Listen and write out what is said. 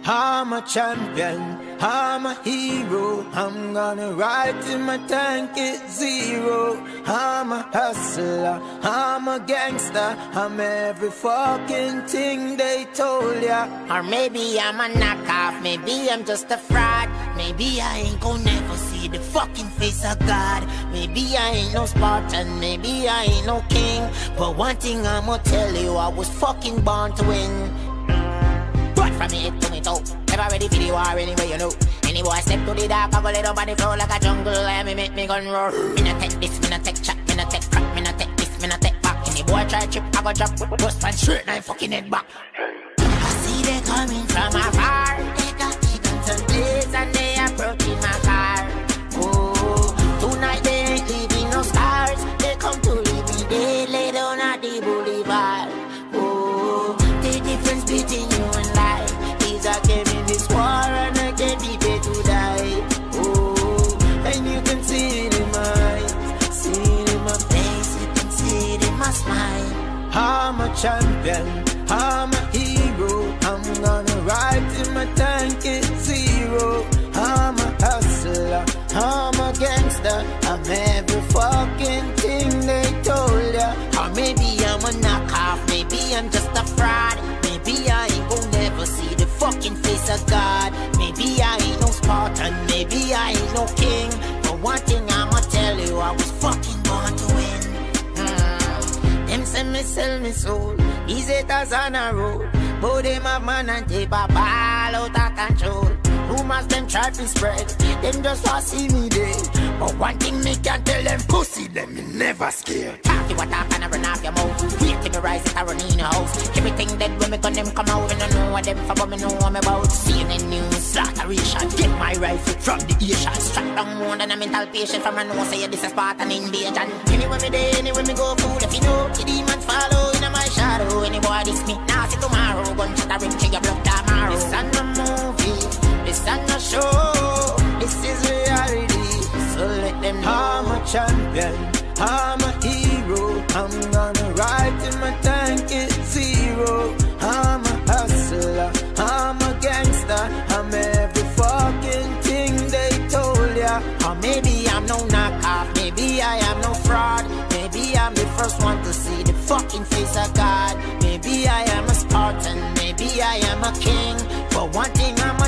I'm a champion, I'm a hero. I'm gonna ride till my tank is zero. I'm a hustler, I'm a gangster. I'm every fucking thing they told ya. Or maybe I'm a knockoff, maybe I'm just a fraud. Maybe I ain't gon' never see the fucking face of God. Maybe I ain't no Spartan, maybe I ain't no king. But one thing I'ma tell you, I was fucking born to win. From me head to me toe, never ready for the war anyway, you know. Any boy step to the dark, I go let up on the floor like a jungle. And me make me gun roar. Me not take this, me not take chat, me not take crap, me not take this, me not take back. Any boy try trip, I go drop, bust one straight, and I fucking head back. I see they coming from afar. They got the guns and blades and they approaching my car. Oh, tonight they ain't leaving no scars. They come to leave me, they lay down at the boulevard. Oh, the difference between you and life is I came in this war and I can't be paid to die. Oh, and you can see it in my eyes, see it in my face, you can see it in my smile. I'm a champion, I'm a hero. I'm gonna ride till my tank is zero. I'm a hustler, I'm a gangster. I'm every fucking thing they told ya. Or maybe I'm a knockoff, maybe I'm just a fraud. Maybe I ain't gon' never see the fucking face of God. Maybe I ain't no Spartan, maybe I ain't no king. But one thing I'ma tell you, I was fucking born to win. Them say me sell me soul, these haters on a road. But them have man and tape a ball out of control. Rumors them try to spread, them just want see me dead. But one thing me can tell them, pussy, them me never scared. Talk you what talk and I run off your mouth. Wait till me rise it, I run in your house. Everything dead when me gun them come out. We don't know what them for, but me know what me about. CNN news, slaughteration. Get my rifle from the Asian. Strap down more than a mental patient. From a know say this is part an invasion. Anywhere me day, anywhere me go food. If you know, the demons follow in my shadow. Any boy this me, now see tomorrow. Gunshot a ring to your blood tomorrow. This ain't no movie, this ain't no show. This is reality, so let them know. I'm a champion, I'm a hero. I'm gonna ride till my tank is zero. I'm a hustler, I'm a gangster. I'm every fucking thing they told ya. Or maybe I'm no knockoff, maybe I am no fraud. Maybe I'm the first one to see the fucking face of God. Maybe I am a Spartan, maybe I am a king. But one thing I'm